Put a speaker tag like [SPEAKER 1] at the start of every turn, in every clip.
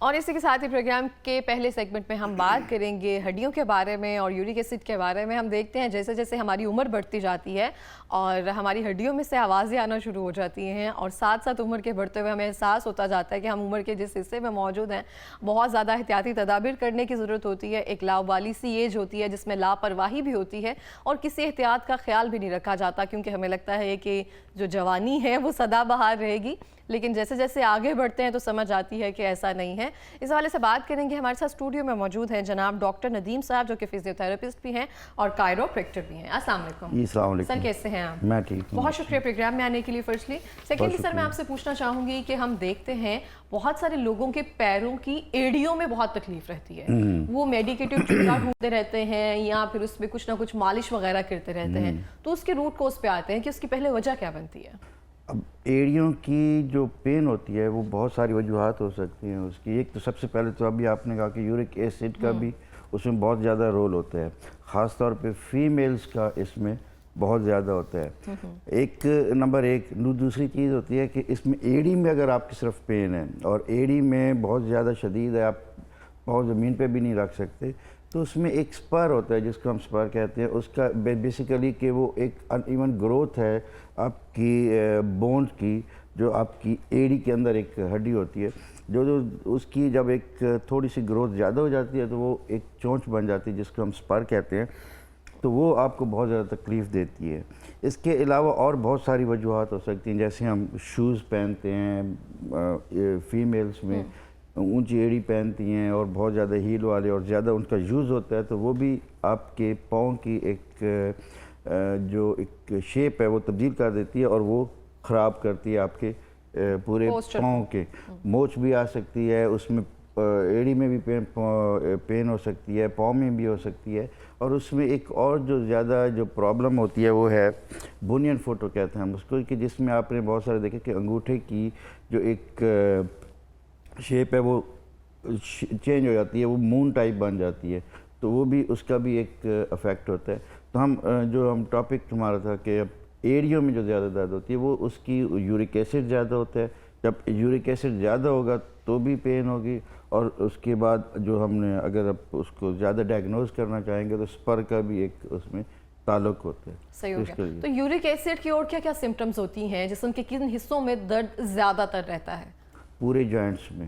[SPEAKER 1] اور اسی کے ساتھ ہی پروگرام کے پہلے سیگمنٹ میں ہم بات کریں گے ہڈیوں کے بارے میں اور یورک ایسڈ کے بارے میں. ہم دیکھتے ہیں جیسے جیسے ہماری عمر بڑھتی جاتی ہے اور ہماری ہڈیوں میں سے آوازیں آنا شروع ہو جاتی ہیں اور ساتھ ساتھ عمر کے بڑھتے ہوئے ہمیں احساس ہوتا جاتا ہے کہ ہم عمر کے جس حصے میں موجود ہیں بہت زیادہ احتیاطی تدابیر کرنے کی ضرورت ہوتی ہے. ایک لاوالی سی ایج ہوتی ہے جس میں لاپرواہی بھی ہوتی ہے اور کسی احتیاط کا خیال بھی نہیں رکھا جاتا کیونکہ ہمیں لگتا ہے کہ جو جوانی ہے وہ سدا بہار رہے گی. لیکن جیسے جیسے آگے بڑھتے ہیں تو سمجھ آتی ہے کہ ایسا نہیں ہے. اس حوالے سے بات کریں گے. ہمارے ساتھ اسٹوڈیو میں موجود ہیں جناب ڈاکٹر ندیم صاحب جو کہ فزیو تھراپسٹ بھی ہیں اور کائروپریکٹر بھی ہیں. السلام علیکم.
[SPEAKER 2] السلام علیکم
[SPEAKER 1] سر کیسے ہیں آپ؟
[SPEAKER 2] میں ٹھیک ہوں.
[SPEAKER 1] بہت شکریہ پروگرام میں آنے کے لیے فرسٹلی. سیکنڈلی سر میں آپ سے پوچھنا چاہوں گی کہ ہم دیکھتے ہیں بہت سارے لوگوں کے پیروں کی ایڑیوں میں بہت تکلیف رہتی ہے. وہ میڈیکیٹو ٹریٹمنٹ ڈھونڈتے رہتے ہیں یا پھر اس میں کچھ نہ کچھ مالش وغیرہ کرتے رہتے ہیں. تو اس کے روٹ کوز پہ آتے ہیں کہ اس کی پہلے وجہ کیا بنتی ہے؟
[SPEAKER 2] اب ایڑیوں کی جو پین ہوتی ہے وہ بہت ساری وجوہات ہو سکتی ہیں اس کی. ایک تو سب سے پہلے تو ابھی آپ نے کہا کہ یورک ایسڈ کا بھی اس میں بہت زیادہ رول ہوتا ہے. خاص طور پہ فیمیلز کا اس میں بہت زیادہ ہوتا ہے. ایک نمبر ایک. دوسری چیز ہوتی ہے کہ اس میں ایڑی میں اگر آپ کی صرف پین ہے اور ایڑی میں بہت زیادہ شدید ہے, آپ پاؤں زمین پہ بھی نہیں رکھ سکتے, تو اس میں ایک سپر ہوتا ہے جس کو ہم سپر کہتے ہیں. اس کا بیسیکلی کہ وہ ایک ان ایون گروتھ ہے آپ کی بونز کی, جو آپ کی ایڑی کے اندر ایک ہڈی ہوتی ہے جو اس کی جب ایک تھوڑی سی گروتھ زیادہ ہو جاتی ہے تو وہ ایک چونچ بن جاتی ہے جس کو ہم سپر کہتے ہیں. تو وہ آپ کو بہت زیادہ تکلیف دیتی ہے. اس کے علاوہ اور بہت ساری وجوہات ہو سکتی ہیں, جیسے ہم شوز پہنتے ہیں فیمیلز میں, اونچی ایڑی پہنتی ہیں اور بہت زیادہ ہیل والے اور زیادہ ان کا یوز ہوتا ہے, تو وہ بھی آپ کے پاؤں کی ایک جو ایک شیپ ہے وہ تبدیل کر دیتی ہے اور وہ خراب کرتی ہے آپ کے پورے پاؤں کے. موچ بھی آ سکتی ہے اس میں, ایڑی میں بھی پین ہو سکتی ہے, پاؤں میں بھی ہو سکتی ہے. اور اس میں ایک اور جو زیادہ جو پرابلم ہوتی ہے وہ ہے بونین فوٹو کہتے ہیں ہم اس کو, کہ جس میں آپ نے بہت سارے دیکھے کہ انگوٹھے کی جو ایک شیپ ہے وہ چینج ہو جاتی ہے, وہ مون ٹائپ بن جاتی ہے. تو وہ بھی اس کا بھی ایک افیکٹ ہوتا ہے. تو ہم ٹاپک ہمارا تھا کہ ایڑیوں میں جو زیادہ درد ہوتی ہے وہ اس کی یورک ایسڈ زیادہ ہوتا ہے. جب یورک ایسڈ زیادہ ہوگا تو بھی پین ہوگی, اور اس کے بعد جو ہم نے اگر اب اس کو زیادہ ڈائگنوز کرنا چاہیں گے تو سپر کا بھی ایک اس میں تعلق ہوتا ہے.
[SPEAKER 1] صحیح ہو گیا. تو یورک ایسڈ کی اور کیا کیا سمٹمز ہوتی ہیں جسم کے کن حصوں میں درد زیادہ تر رہتا ہے؟
[SPEAKER 2] پورے جوائنٹس میں.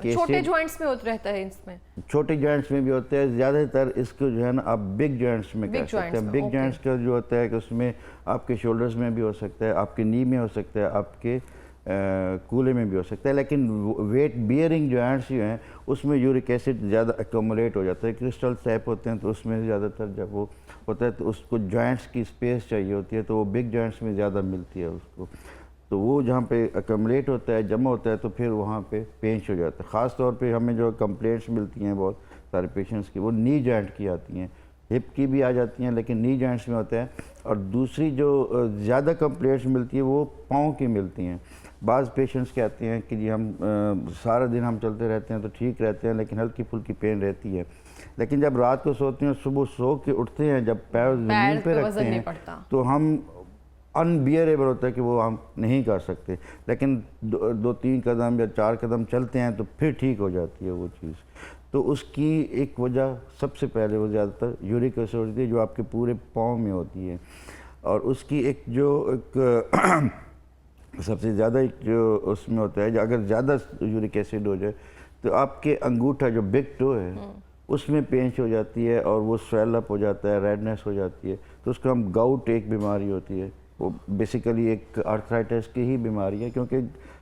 [SPEAKER 1] چھوٹے جوائنٹس میں رہتا ہے اس میں؟
[SPEAKER 2] چھوٹے جوائنٹس میں بھی ہوتا ہے. زیادہ تر اس کو جو ہے نا آپ بگ جوائنٹس میں کہہ سکتے ہیں. بگ جوائنٹس کا جو ہوتا ہے کہ اس میں آپ کے شولڈرز میں بھی ہو سکتا ہے, آپ کے نی میں ہو سکتا ہے, آپ کے کولے میں بھی ہو سکتا ہے. لیکن ویٹ بیئرنگ جوائنٹس جو ہیں اس میں یورک ایسڈ زیادہ ایکومولیٹ ہو جاتا ہے. کرسٹل ٹائپ ہوتے ہیں تو اس میں زیادہ تر جب وہ ہوتا ہے تو اس کو جوائنٹس کی اسپیس چاہیے ہوتی ہے, تو وہ بگ جوائنٹس میں زیادہ ملتی ہے اس کو. تو وہ جہاں پہ ایکومولیٹ ہوتا ہے, جمع ہوتا ہے, تو پھر وہاں پہ پینچ ہو جاتا ہے. خاص طور پہ ہمیں جو کمپلینٹس ملتی ہیں بہت سارے پیشنٹس کی, وہ نی جوائنٹ کی آتی ہیں. ہپ کی بھی آ جاتی ہیں لیکن نی جوائنٹس میں ہوتا ہے. اور دوسری جو زیادہ کمپلینٹس ملتی ہیں وہ پاؤں کی ملتی ہیں. بعض پیشنٹس کہتے ہیں کہ جی ہم سارا دن ہم چلتے رہتے ہیں تو ٹھیک رہتے ہیں لیکن ہلکی پھلکی پین رہتی ہے, لیکن جب رات کو سوتے ہیں صبح سو کے اٹھتے ہیں, جب پیر زمین پہ رکھتے ہیں تو ہم انبیئریبل ہوتا ہے کہ وہ ہم نہیں کر سکتے, لیکن 2-3 قدم یا 4 قدم چلتے ہیں تو پھر ٹھیک ہو جاتی ہے وہ چیز. تو اس کی ایک وجہ سب سے پہلے وہ زیادہ تر یورک ایسڈ ہوتی ہے جو آپ کے پورے پاؤں میں ہوتی ہے. اور اس کی ایک جو ایک سب سے زیادہ ایک جو اس میں ہوتا ہے, اگر زیادہ یورک ایسڈ ہو جائے تو آپ کے انگوٹھا جو بگ ٹو ہے اس میں پینچ ہو جاتی ہے اور وہ سویل اپ ہو جاتا ہے, ریڈنیس ہو جاتی ہے. تو اس کو ہم گاؤٹ ایک بیماری ہوتی ہے. وہ بیسیکلی ایک آرتھرائٹس کی ہی بیماری ہے, کیونکہ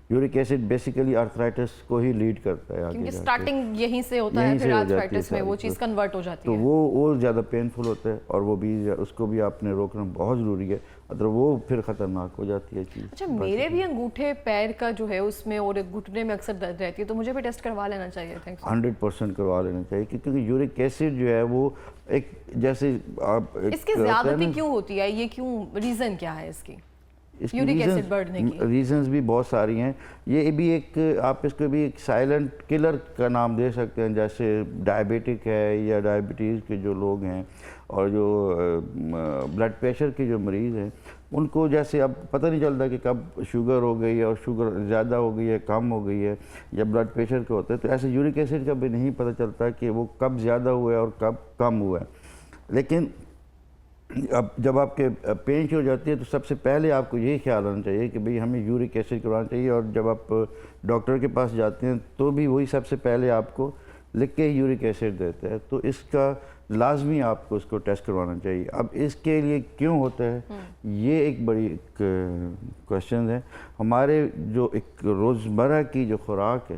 [SPEAKER 2] یورک ایسڈ بیسیکلی آرتھرائٹس کو ہی لیڈ کرتا ہے.
[SPEAKER 1] کیونکہ سٹارٹنگ یہیں سے ہوتا ہے, پھر آرتھرائٹس میں وہ چیز کنورٹ ہو جاتی ہے.
[SPEAKER 2] تو وہ زیادہ پینفل ہوتا ہے اور وہ بھی اس کو بھی آپ نے روکنا بہت ضروری ہے, اگر وہ پھر خطرناک ہو جاتی ہے چیز.
[SPEAKER 1] اچھا, میرے بھی انگوٹھے پیر کا جو ہے اس میں اور گھٹنے میں اکثر درد رہتی ہے, تو مجھے بھی ٹیسٹ کروا لینا چاہیے.
[SPEAKER 2] 100% کروا لینا چاہیے, کیونکہ یورک ایسڈ جو ہے وہ ایک جیسے آپ
[SPEAKER 1] اس کی زیادتی کیوں ہوتی ہے, یہ کیوں, ریزن کیا ہے اس کی؟
[SPEAKER 2] اس کی
[SPEAKER 1] یورک ایسڈ بڑھنے کی
[SPEAKER 2] ریزنز بھی بہت ساری ہیں. یہ بھی ایک آپ اس کو بھی ایک سائلنٹ کلر کا نام دے سکتے ہیں, جیسے ڈائبیٹک ہے یا ڈائبٹیز کے جو لوگ ہیں اور جو بلڈ پریشر کے جو مریض ہیں, ان کو جیسے اب پتہ نہیں چلتا کہ کب شوگر ہو گئی ہے اور شوگر زیادہ ہو گئی ہے کم ہو گئی ہے, یا بلڈ پریشر کا ہوتا ہے, تو ایسے یورک ایسڈ کا بھی نہیں پتہ چلتا کہ وہ کب زیادہ ہوا ہے اور کب کم ہوا ہے. لیکن اب جب آپ کے پین ہو جاتی ہے تو سب سے پہلے آپ کو یہی خیال رکھنا چاہیے کہ بھئی ہمیں یورک ایسڈ کروانا چاہیے, اور جب آپ ڈاکٹر کے پاس جاتے ہیں تو بھی وہی سب سے پہلے آپ کو لکھ کے یورک ایسڈ دیتا ہے, تو اس کا لازمی آپ کو اس کو ٹیسٹ کروانا چاہیے. اب اس کے لیے کیوں ہوتا ہے, یہ ایک بڑی کوشچن ہے. ہمارے جو ایک روزمرہ کی جو خوراک ہے,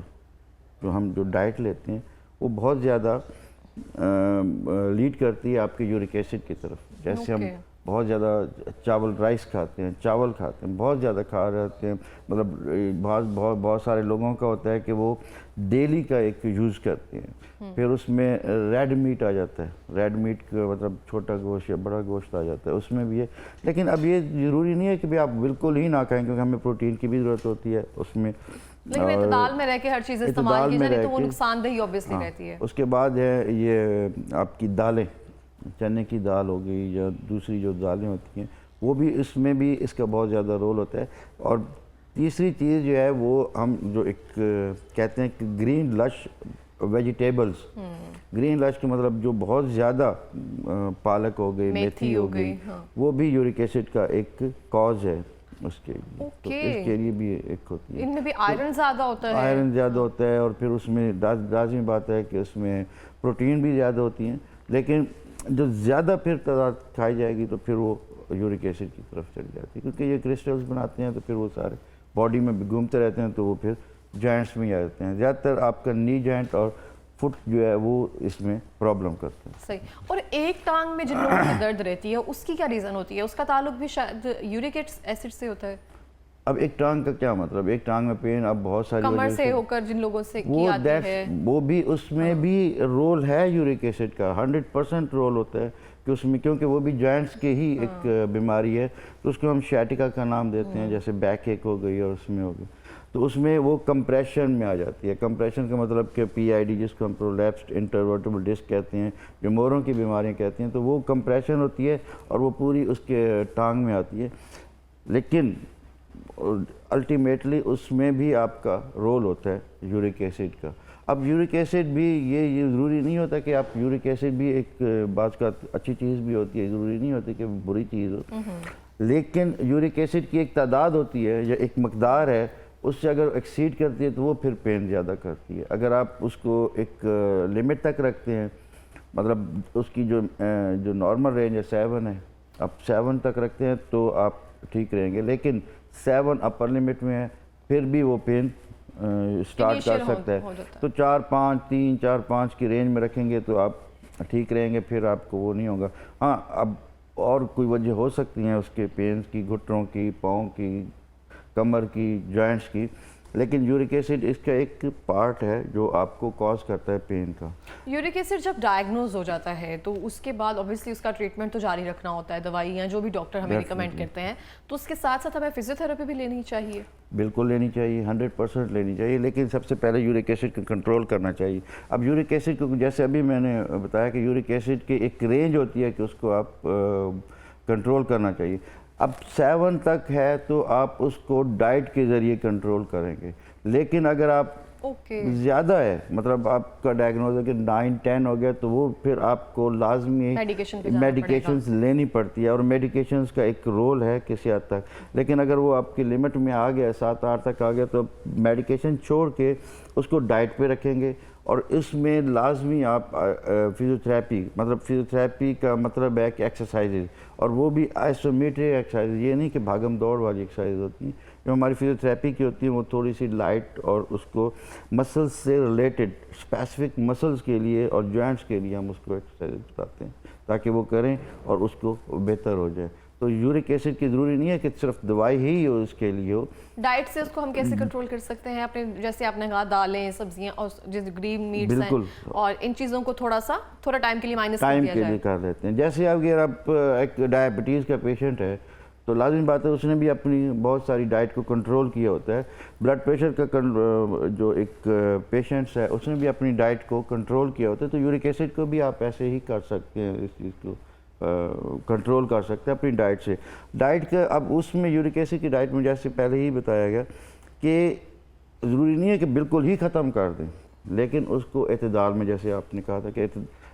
[SPEAKER 2] جو ڈائٹ لیتے ہیں, وہ بہت زیادہ لیڈ کرتی ہے آپ کے یورک ایسڈ کی طرف. جیسے ہم بہت زیادہ چاول رائس کھاتے ہیں, چاول کھاتے ہیں, بہت زیادہ کھا رہتے ہیں, مطلب بہت سارے لوگوں کا ہوتا ہے کہ وہ ڈیلی کا ایک یوز کرتے ہیں. پھر اس میں ریڈ میٹ آ جاتا ہے, ریڈ میٹ کا مطلب چھوٹا گوشت یا بڑا گوشت آ جاتا ہے, اس میں بھی ہے. لیکن اب یہ ضروری نہیں ہے کہ بھی آپ بالکل ہی نہ کھائیں, کیونکہ ہمیں پروٹین کی بھی ضرورت ہوتی ہے اس میں.
[SPEAKER 1] لیکن اعتدال میں رہ کے ہر چیز استعمال کی جائے تو وہ نقصان دہ اوبیسلی رہتی ہے.
[SPEAKER 2] اس کے بعد ہے یہ آپ کی دالیں, چنے کی دال ہو گئی یا دوسری جو دالیں ہوتی ہیں, وہ بھی اس میں بھی اس کا بہت زیادہ رول ہوتا ہے. اور تیسری چیز جو ہے وہ ہم جو ایک کہتے ہیں کہ گرین لش ویجیٹیبلز, گرین لش کے مطلب جو بہت زیادہ پالک ہو گئی, میتھی ہو گئی, وہ بھی یورک ایسڈ کا ایک کاز ہے اس کے لیے. تو اس کے لیے بھی ایک ہوتی ہے.
[SPEAKER 1] ان میں بھی آئرن زیادہ ہوتا ہے,
[SPEAKER 2] آئرن زیادہ ہوتا ہے, اور پھر اس میں لازمی بات ہے کہ اس میں پروٹین بھی زیادہ ہوتی ہیں. لیکن جو زیادہ پھر تعداد کھائی جائے گی تو پھر وہ یورک ایسڈ کی طرف چلی جاتی ہے, کیونکہ یہ کرسٹلز بناتے ہیں تو پھر وہ سارے باڈی میں گھومتے رہتے ہیں, تو وہ پھر جوائنٹس میں ہی آ جاتے ہیں. زیادہ تر آپ کا نی جوائنٹ اور فٹ جو ہے وہ اس میں پرابلم کرتے ہیں.
[SPEAKER 1] صحیح. اور ایک ٹانگ میں جن لوگوں کی درد رہتی ہے اس کی کیا ریزن ہوتی ہے, اس کا تعلق بھی شاید یورک ایسڈ سے ہوتا ہے؟
[SPEAKER 2] اب ایک ٹانگ کا کیا مطلب, ایک ٹانگ میں پین اب بہت ساری
[SPEAKER 1] کمر سے ہو کر جن لوگوں سے کی آتی ہے,
[SPEAKER 2] وہ بھی اس میں بھی رول ہے یورک ایسڈ کا, 100% رول ہوتا ہے کہ اس میں, کیونکہ وہ بھی جوائنٹس کے ہی ایک بیماری ہے. تو اس کو ہم شیٹکا کا نام دیتے ہیں, جیسے بیک ایک ہو گئی اور اس میں ہو گئی, تو اس میں وہ کمپریشن میں آ جاتی ہے. کمپریشن کا مطلب کہ PID جس کو ہم پرولیپسڈ انٹرورٹیبل ڈسک کہتے ہیں, جو موڑوں کی بیماریاں کہتے ہیں, تو وہ کمپریشن ہوتی ہے اور وہ پوری اس کے ٹانگ میں آتی ہے. لیکن الٹیمیٹلی اس میں بھی آپ کا رول ہوتا ہے یورک ایسڈ کا. اب یورک ایسڈ بھی یہ ضروری نہیں ہوتا کہ آپ یورک ایسڈ بھی ایک بعض کا اچھی چیز بھی ہوتی ہے, ضروری نہیں ہوتی کہ بری چیز ہو. لیکن یورک ایسڈ کی ایک تعداد ہوتی ہے یا ایک مقدار ہے, اس سے اگر ایکسیڈ کرتی ہے تو وہ پھر پین زیادہ کرتی ہے. اگر آپ اس کو ایک لمٹ تک رکھتے ہیں, مطلب اس کی جو نارمل رینج ہے 7 ہے, آپ 7 تک رکھتے ہیں تو آپ ٹھیک رہیں گے. لیکن 7 اپر لمٹ میں ہے, پھر بھی وہ پین سٹارٹ کر سکتا ہے. تو 4-5 کی رینج میں رکھیں گے تو آپ ٹھیک رہیں گے, پھر آپ کو وہ نہیں ہوگا. ہاں, اب اور کوئی وجہ ہو سکتی ہیں اس کے پینز کی, گھٹنوں کی, پاؤں کی, کمر کی, جوائنٹس کی, لیکن یورک ایسڈ اس کا ایک پارٹ ہے جو آپ کو کاز کرتا ہے پین کا.
[SPEAKER 1] یورک ایسڈ جب ڈائگنوز ہو جاتا ہے تو اس کے بعد اوبیسلی اس کا ٹریٹمنٹ تو جاری رکھنا ہوتا ہے, دوائیاں جو بھی ڈاکٹر ہمیں ریکمینڈ کرتے ہیں, تو اس کے ساتھ ساتھ ہمیں فزیوتھیراپی بھی لینی چاہیے.
[SPEAKER 2] بالکل لینی چاہیے, 100% لینی چاہیے, لیکن سب سے پہلے یورک ایسڈ کو کنٹرول کرنا چاہیے. اب یورک ایسڈ کو جیسے ابھی میں نے بتایا کہ یورک ایسڈ کی ایک رینج ہوتی ہے کہ اس کو آپ کنٹرول کرنا چاہیے. اب 7 تک ہے تو آپ اس کو ڈائٹ کے ذریعے کنٹرول کریں گے. لیکن اگر آپ زیادہ ہے, مطلب آپ کا ڈائگنوز ہے کہ 9-10 ہو گیا, تو وہ پھر آپ کو لازمی میڈیکیشنز لینی پڑتی ہے, اور میڈیکیشنز کا ایک رول ہے کسی حد تک. لیکن اگر وہ آپ کی لمٹ میں آ گیا, 7-8 تک آ گیا, تو میڈیکیشن چھوڑ کے اس کو ڈائٹ پہ رکھیں گے. اور اس میں لازمی آپ فزیوتھراپی, مطلب فزیوتھراپی کا مطلب ہے کہ ایکسرسائزز, اور وہ بھی آئسومیٹرک ایکسرسائز, یہ نہیں کہ بھاگم دوڑ والی ایکسرسائز ہوتی ہیں. جو ہماری فزیوتھراپی کی ہوتی ہیں وہ تھوڑی سی لائٹ, اور اس کو مسلز سے ریلیٹڈ اسپیسیفک مسلز کے لیے اور جوائنٹس کے لیے ہم اس کو ایکسرسائز بتاتے ہیں تاکہ وہ کریں اور اس کو بہتر ہو جائے. تو یورک ایسڈ کی ضروری نہیں ہے کہ صرف دوائی ہی ہو اس کے لیے ہو.
[SPEAKER 1] ڈائٹ سے اس کو ہم کیسے کنٹرول کر سکتے ہیں؟ اپنے جیسے آپ نے کہا دالیں, سبزیاں اور جیسے گرین میٹس ہیں, اور ان چیزوں کو تھوڑا ٹائم کے لیے مائنس کر دیا جائے.
[SPEAKER 2] ٹائم کے لیے کر لیتے ہیں. جیسے اگر آپ ایک ڈائبٹیز کا پیشنٹ ہے تو لازمی بات ہے اس نے بھی اپنی بہت ساری ڈائٹ کو کنٹرول کیا ہوتا ہے. بلڈ پریشر کا جو ایک پیشنٹس ہے اس نے بھی اپنی ڈائٹ کو کنٹرول کیا ہوتا ہے. تو یورک ایسڈ کو بھی آپ ایسے ہی کر سکتے ہیں, اس چیز کو کنٹرول کر سکتے ہیں اپنی ڈائٹ سے. ڈائٹ کا اب اس میں یورک ایسڈ کی ڈائٹ میں جیسے پہلے ہی بتایا گیا کہ ضروری نہیں ہے کہ بالکل ہی ختم کر دیں, لیکن اس کو اعتدال میں, جیسے آپ نے کہا تھا کہ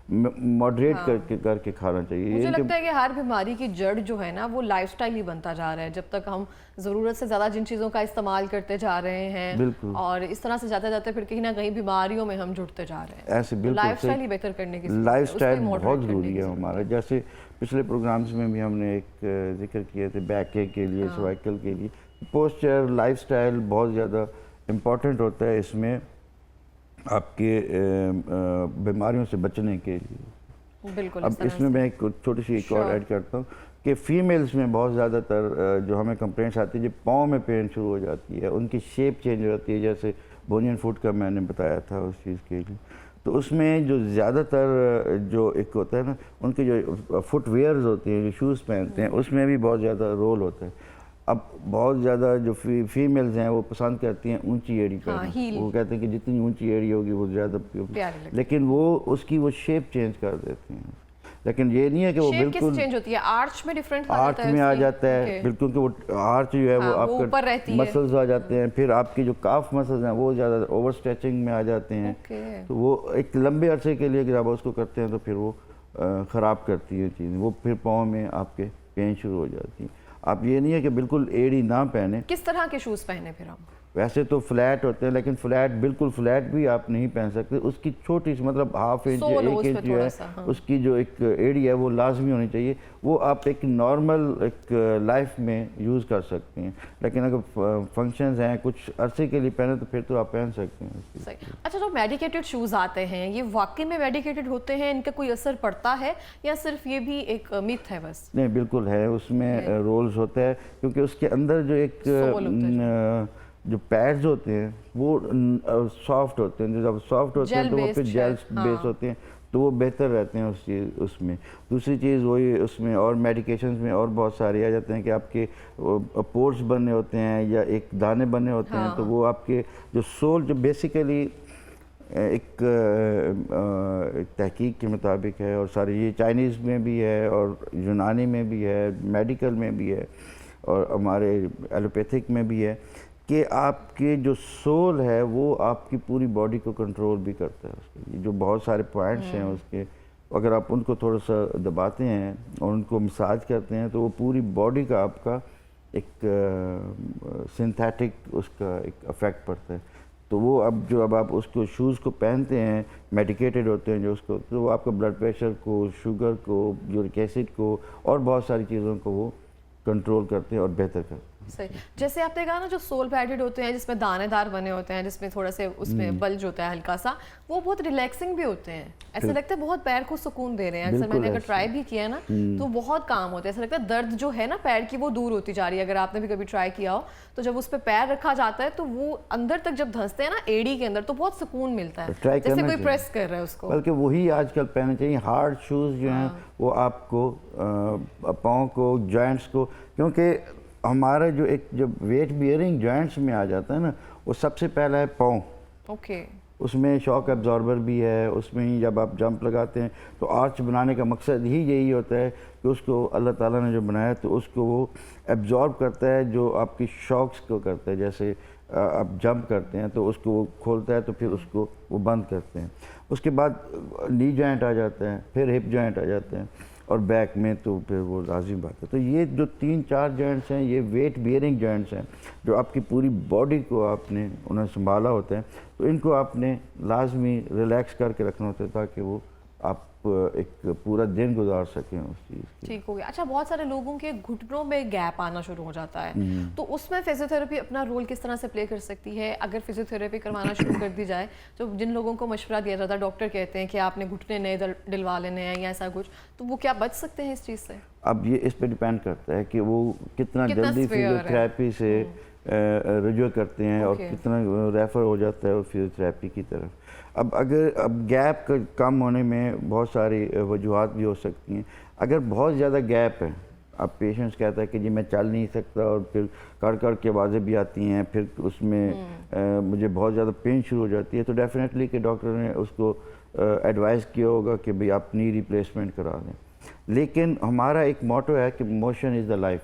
[SPEAKER 2] ماڈریٹ کر کے کھانا چاہیے.
[SPEAKER 1] مجھے لگتا ہے کہ ہر بیماری کی جڑ جو ہے نا وہ لائف سٹائل ہی بنتا جا رہا ہے. جب تک ہم ضرورت سے زیادہ جن چیزوں کا استعمال کرتے جا رہے ہیں اور اس طرح سے جاتے جاتے پھر کہیں نہ کہیں بیماریوں میں ہم جڑتے جا رہے ہیں.
[SPEAKER 2] ایسے بالکل
[SPEAKER 1] لائف سٹائل ہی بہتر کرنے کی
[SPEAKER 2] لائف سٹائل بہت ضروری ہے ہمارا. جیسے پچھلے پروگرامز میں بھی ہم نے ایک ذکر کیے تھے بیک کے لیے, سروائکل کے لیے. پوسچر لائف سٹائل بہت زیادہ امپورٹنٹ ہوتا ہے اس میں آپ کے بیماریوں سے بچنے کے لیے.
[SPEAKER 1] بالکل.
[SPEAKER 2] اب اس میں ایک چھوٹی سی ایک اور ایڈ کرتا ہوں کہ فیمیلز میں بہت زیادہ تر جو ہمیں کمپلینٹس آتی ہے, جب پاؤں میں پین شروع ہو جاتی ہے, ان کی شیپ چینج ہو جاتی ہے, جیسے بونین فوٹ کا میں نے بتایا تھا اس چیز کے لیے. تو اس میں جو زیادہ تر جو ایک ہوتا ہے نا, ان کے جو فٹ ویئرز ہوتے ہیں, جو شوز پہنتے ہیں, اس میں بھی بہت زیادہ رول ہوتا ہے. اب بہت زیادہ جو فیمیلز ہیں وہ پسند کرتی ہیں اونچی ایڑی پہننا. وہ کہتے ہیں کہ جتنی اونچی ایڑی ہوگی وہ زیادہ, لیکن وہ اس کی وہ شیپ چینج کر دیتے ہیں. لیکن یہ نہیں ہے کہ وہ بالکل
[SPEAKER 1] چینج ہوتی ہے, آرچ میں ڈیفرنٹ
[SPEAKER 2] آرچ میں آ جاتا ہے بالکل, کہ وہ آرچ جو ہے وہ آپ کا مسلز آ جاتے ہیں. پھر آپ کی جو کاف مسلز ہیں وہ زیادہ اوور اسٹریچنگ میں آ جاتے ہیں. تو وہ ایک لمبے عرصے کے لیے اگر آپ اس کو کرتے ہیں تو پھر وہ خراب کرتی ہے چیزیں. وہ پھر پاؤں میں آپ کے پین شروع ہو جاتی ہیں. آپ یہ نہیں ہے کہ بالکل ایڑی نہ پہنیں.
[SPEAKER 1] کس طرح کے شوز پہنے پھر ہم؟
[SPEAKER 2] ویسے تو فلیٹ ہوتے ہیں, لیکن فلیٹ بالکل فلیٹ بھی آپ نہیں پہن سکتے. اس کی چھوٹی سی مطلب ½ انچ 1 انچ جو ہے اس کی جو ایک ایڑی ہے وہ لازمی ہونی چاہیے. وہ آپ ایک نارمل ایک لائف میں یوز کر سکتے ہیں, لیکن اگر فنکشنز ہیں کچھ عرصے کے لیے پہنے تو پھر تو آپ پہن سکتے ہیں.
[SPEAKER 1] صحیح. اچھا, جو میڈیکیٹڈ شوز آتے ہیں یہ واقعی میں میڈیکیٹڈ ہوتے ہیں, ان کا کوئی اثر پڑتا ہے یا صرف یہ بھی ایک میتھ ہے بس؟
[SPEAKER 2] نہیں, بالکل ہے, اس میں رولز ہوتا ہے, کیونکہ اس کے اندر جو ایک جو پیڈز ہوتے ہیں وہ سافٹ ہوتے ہیں. جب سافٹ ہوتے ہیں تو وہ پھر جیل بیس ہوتے ہیں, تو وہ بہتر رہتے ہیں اس میں. دوسری چیز وہی اس میں اور میڈیکیشنز میں اور بہت سارے آ جاتے ہیں کہ آپ کے پورس بننے ہوتے ہیں یا ایک دانے بننے ہوتے ہیں, تو وہ آپ کے جو سول جو بیسیکلی ایک تحقیق کے مطابق ہے, اور سارے یہ چائنیز میں بھی ہے اور یونانی میں بھی ہے, میڈیکل میں بھی ہے اور ہمارے ایلوپیتھک میں بھی ہے, کہ آپ کے جو سول ہے وہ آپ کی پوری باڈی کو کنٹرول بھی کرتا ہے. اس کے جو بہت سارے پوائنٹس ہیں اس کے, اگر آپ ان کو تھوڑا سا دباتے ہیں اور ان کو مساج کرتے ہیں تو وہ پوری باڈی کا آپ کا ایک سنتھیٹک اس کا ایک افیکٹ پڑتا ہے. تو وہ اب آپ اس کو شوز کو پہنتے ہیں, میڈیکیٹڈ ہوتے ہیں جو اس کو, تو وہ آپ کا بلڈ پریشر کو, شوگر کو, یورک ایسڈ کو اور بہت ساری چیزوں کو وہ کنٹرول کرتے ہیں اور بہتر کرتے ہیں.
[SPEAKER 1] صحیح. جیسے آپ نے کہا نا جو سول پیڈڈ ہوتے ہیں جس میں دانے دار بنے ہوتے ہیں, جس میں تھوڑا سے اس میں بلج ہوتا ہے ہلکا سا, وہ بہت ریلیکسنگ بھی ہوتے ہیں. ایسا لگتا ہے بہت پیر کو سکون دے رہے ہیں. اکثر میں نے اگر ٹرائی بھی کیا ہے نا تو بہت کام ہوتا ہے. ایسا لگتا ہے درد جو ہے نا پیر کی وہ دور ہوتی جا رہی ہے. اگر آپ نے بھی کبھی ٹرائی کیا ہو تو جب اس پہ پیر رکھا جاتا ہے تو وہ اندر تک جب دھنستے ہیں نا ایڑی کے اندر تو بہت سکون ملتا ہے, جیسے کوئی پریس کر رہا ہے اس کو.
[SPEAKER 2] بلکہ وہی آج کل پہننے چاہیے. ہارڈ شوز جو ہیں وہ آپ کو پاؤں کو, جوائنٹس کو, کیونکہ ہمارا جو ایک جب ویٹ بیئرنگ جوائنٹس میں آ جاتا ہے نا, وہ سب سے پہلا ہے پاؤں. اس میں شاک ایبزاربر بھی ہے. اس میں ہی جب آپ جمپ لگاتے ہیں تو آرچ بنانے کا مقصد ہی یہی ہوتا ہے کہ اس کو اللہ تعالیٰ نے جو بنایا تو اس کو وہ ایبزارب کرتا ہے, جو آپ کی شاکس کو کرتا ہے. جیسے آپ جمپ کرتے ہیں تو اس کو وہ کھولتا ہے تو پھر اس کو وہ بند کرتے ہیں. اس کے بعد نی جوائنٹ آ جاتا ہے, پھر ہپ جوائنٹ آ جاتے ہیں, اور بیک میں تو پھر وہ لازم بات ہے. تو یہ جو 3-4 جوائنٹس ہیں یہ ویٹ بیئرنگ جوائنٹس ہیں جو آپ کی پوری باڈی کو آپ نے انہیں سنبھالا ہوتا ہے. تو ان کو آپ نے لازمی ریلیکس کر کے رکھنا ہوتا ہے تاکہ وہ آپ ایک پورا دن گزار سکیں اس چیز.
[SPEAKER 1] ٹھیک ہو گیا. اچھا, بہت سارے لوگوں کے گھٹنوں میں گیپ آنا شروع ہو جاتا ہے, تو اس میں فزیو تھراپی اپنا رول کس طرح سے پلے کر سکتی ہے؟ اگر فزیو تھراپی کروانا شروع کر دی جائے تو جن لوگوں کو مشورہ دیا جاتا ہے, ڈاکٹر کہتے ہیں کہ آپ نے گھٹنے نئے ڈلوا لینے ہیں یا ایسا کچھ, تو وہ کیا بچ سکتے ہیں اس چیز سے؟
[SPEAKER 2] اب یہ اس پہ ڈیپینڈ کرتا ہے کہ وہ کتنا جلدی فزیو تھراپی سے رجوع کرتے ہیں اور کتنا ریفر ہو جاتا ہے فزیو تھراپی کی طرف. اب گیپ کم ہونے میں بہت ساری وجوہات بھی ہو سکتی ہیں. اگر بہت زیادہ گیپ ہے, اب پیشنٹس کہتا ہے کہ جی میں چل نہیں سکتا اور پھر کڑ کے آوازیں بھی آتی ہیں، پھر اس میں مجھے بہت زیادہ پین شروع ہو جاتی ہے، تو ڈیفینیٹلی کہ ڈاکٹر نے اس کو ایڈوائز کیا ہوگا کہ بھئی آپ نی ریپلیسمنٹ کرا دیں. لیکن ہمارا ایک موٹو ہے کہ موشن از دا لائف.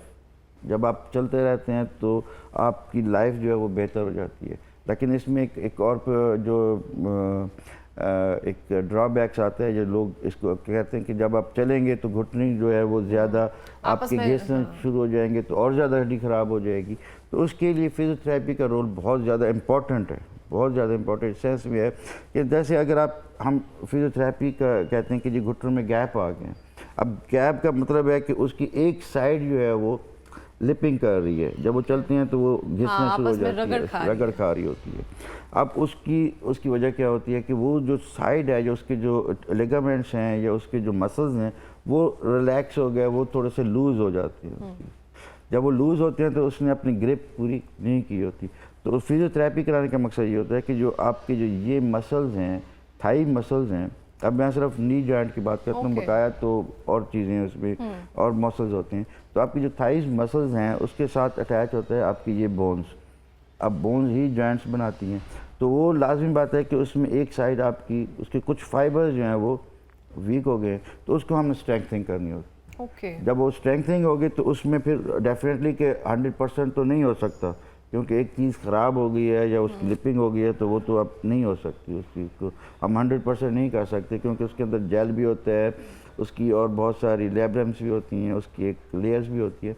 [SPEAKER 2] جب آپ چلتے رہتے ہیں تو آپ کی لائف جو ہے وہ بہتر ہو جاتی ہے. لیکن اس میں ایک اور جو ایک ڈرا بیکس آتا ہے، جو لوگ اس کو کہتے ہیں کہ جب آپ چلیں گے تو گھٹنے جو ہے وہ زیادہ آپ کے گھسنا شروع ہو جائیں گے تو اور زیادہ ہڈی خراب ہو جائے گی. تو اس کے لیے فزیو تھراپی کا رول بہت زیادہ امپورٹنٹ ہے، بہت زیادہ امپورٹنٹ سینس میں ہے کہ جیسے اگر ہم فزیو تھراپی کا کہتے ہیں کہ جی گھٹنوں میں گیپ آ گئے ہیں. اب گیپ کا مطلب ہے کہ اس کی ایک سائڈ جو ہے وہ لپنگ کر رہی ہے، جب وہ چلتے ہیں تو وہ گھسنا شروع ہو جاتی ہے، رگڑ کھا رہی ہوتی ہے. اب اس کی وجہ کیا ہوتی ہے کہ وہ جو سائڈ ہے، جو اس کے جو لیگامنٹس ہیں یا اس کے جو مسلز ہیں وہ ریلیکس ہو گئے، وہ تھوڑے سے لوز ہو جاتے ہیں. جب وہ لوز ہوتے ہیں تو اس نے اپنی گرپ پوری نہیں کی ہوتی. تو فزیو تھراپی کرانے کا مقصد یہ ہوتا ہے کہ جو آپ کے جو یہ مسلز ہیں، تھائی مسلز ہیں، اب میں صرف نی جوائنٹ کی بات کرتا ہوں، بقایا تو اور چیزیں اس میں اور مسلز ہوتے ہیں. تو آپ کی جو تھائیز مسلز ہیں اس کے ساتھ اٹیچ ہوتا ہے آپ کی یہ بونز. اب بونز ہی جوائنٹس بناتی ہیں، تو وہ لازمی بات ہے کہ اس میں ایک سائڈ آپ کی اس کے کچھ فائبرز جو ہیں وہ ویک ہو گئے، تو اس کو ہم نے اسٹرینتھنگ کرنی ہوتی. جب وہ اسٹرینتھنگ ہوگی تو اس میں پھر ڈیفینیٹلی کہ 100% تو نہیں ہو سکتا، کیونکہ ایک چیز خراب ہو گئی ہے یا اس کی لپنگ ہو گئی ہے تو وہ تو اب نہیں ہو سکتی. اس چیز کو ہم 100% نہیں کر سکتے، کیونکہ اس کے اندر جیل بھی ہوتا ہے، اس کی اور بہت ساری لیبرمس بھی ہوتی ہیں، اس کی ایک لیئرز بھی ہوتی ہے.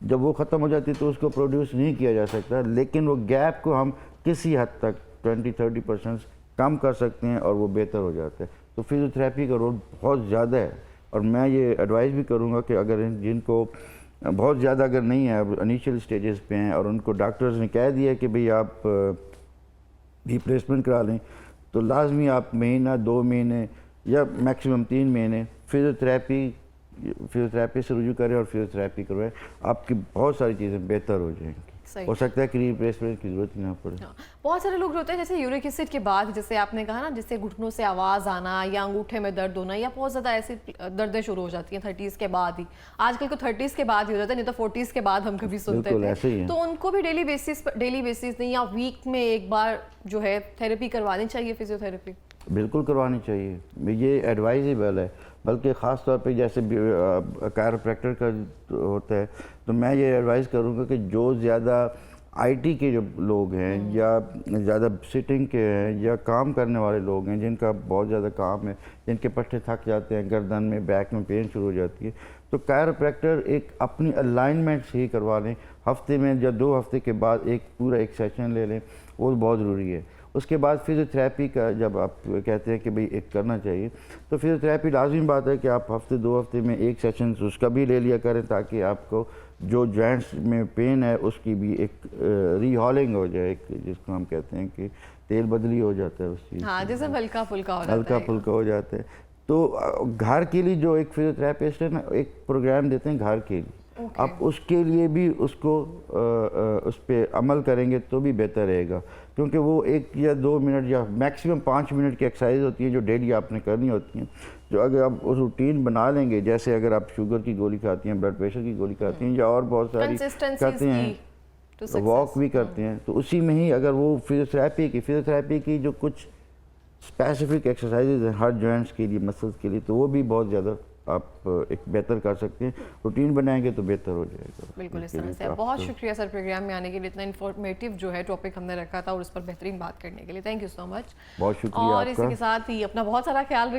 [SPEAKER 2] جب وہ ختم ہو جاتی ہے تو اس کو پروڈیوس نہیں کیا جا سکتا، لیکن وہ گیپ کو ہم کسی حد تک 20-30% کم کر سکتے ہیں اور وہ بہتر ہو جاتا ہے. تو فزیو تھراپی کا رول بہت زیادہ ہے. اور میں یہ ایڈوائز بھی کروں گا کہ اگر جن کو بہت زیادہ اگر نہیں ہے، انیشیل سٹیجز پہ ہیں اور ان کو ڈاکٹرز نے کہہ دیا کہ بھئی آپ ریپلیسمنٹ کرا لیں، تو لازمی آپ مہینہ 2 مہینے یا میکسیمم 3 مہینے فزیو تھراپی سے رجوع کریں اور فزیو تھراپی کروائیں. آپ کی بہت ساری چیزیں بہتر ہو جائیں گی. ہو سکتا ہے کہ ریپلیسمنٹ کی ضرورت ہی نہ پڑے.
[SPEAKER 1] بہت سارے لوگ ہوتے ہیں جیسے یورک ایسڈ کے بعد، جیسے آپ نے کہا نا، جس سے گھٹنوں سے آواز آنا یا انگوٹھے میں درد ہونا یا بہت زیادہ ایسی دردیں شروع ہو جاتی ہیں 30s کے بعد ہی. آج کل کو 30s کے بعد ہی ہو جاتا ہے، نہیں تو 40s کے بعد ہم کبھی سنتے تھے. تو ان کو بھی ڈیلی بیسس نہیں یا ویک میں ایک بار جو ہے تھراپی کروانی چاہیے، فزیو تھراپی؟
[SPEAKER 2] بالکل کروانی چاہیے، یہ ایڈوائزیبل ہے. بلکہ خاص طور پہ جیسے کائروپریکٹر کا ہوتا ہے تو میں یہ ایڈوائز کروں گا کہ جو زیادہ آئی ٹی کے جو لوگ ہیں یا زیادہ سٹنگ کے ہیں یا کام کرنے والے لوگ ہیں، جن کا بہت زیادہ کام ہے، جن کے پٹھے تھک جاتے ہیں، گردن میں بیک میں پین شروع ہو جاتی ہے، تو کائروپریکٹر ایک اپنی الائنمنٹ صحیح کروا لیں. ہفتے میں یا 2 ہفتے کے بعد ایک سیشن لے لیں، وہ بہت ضروری ہے. اس کے بعد فزیو تھراپی کا جب آپ کہتے ہیں کہ بھئی ایک کرنا چاہیے، تو فزیو تھراپی لازمی بات ہے کہ آپ ہفتے 2 ہفتے میں ایک سیشن اس کا بھی لے لیا کریں، تاکہ آپ کو جو جوائنٹس میں پین ہے اس کی بھی ایک ری ہالنگ ہو جائے، جس کو ہم کہتے ہیں کہ تیل بدلی ہو جاتا ہے اس چیز.
[SPEAKER 1] ہاں، جیسے ہلکا پھلکا
[SPEAKER 2] ہو جاتا ہے. تو گھر کے لیے جو ایک فزیو تھراپسٹ ہے نا، ایک پروگرام دیتے ہیں گھر کے لیے. آپ اس کے لیے بھی اس کو اس پہ عمل کریں گے تو بھی بہتر رہے گا، کیونکہ وہ 1 یا 2 منٹ یا میکسیمم 5 منٹ کی ایکسرسائز ہوتی ہیں جو ڈیلی آپ نے کرنی ہوتی ہیں. جو اگر آپ اس روٹین بنا لیں گے، جیسے اگر آپ شوگر کی گولی کھاتی ہیں، بلڈ پریشر کی گولی کھاتی ہیں یا اور بہت ساری کرتے ہیں، واک بھی کرتے ہیں، تو اسی میں ہی اگر وہ فزیو تھراپی کی جو کچھ اسپیسیفک ایکسرسائزز ہیں ہر جوائنٹس کے لیے، مسلس کے لیے، تو وہ بھی بہت زیادہ آپ ایک بہتر کر سکتے ہیں. روٹین بنائیں گے تو بہتر ہو جائے گا.
[SPEAKER 1] بالکل اس طرح سے. بہت شکریہ سر پروگرام میں آنے کے لیے، اتنا انفارمیٹیو جو ہے ٹاپک ہم نے رکھا تھا اور اس پر بہترین بات کرنے کے لیے. تھینک یو سو مچ.
[SPEAKER 2] بہت شکریہ.
[SPEAKER 1] اور اسی کے ساتھ ہی اپنا بہت سارا خیال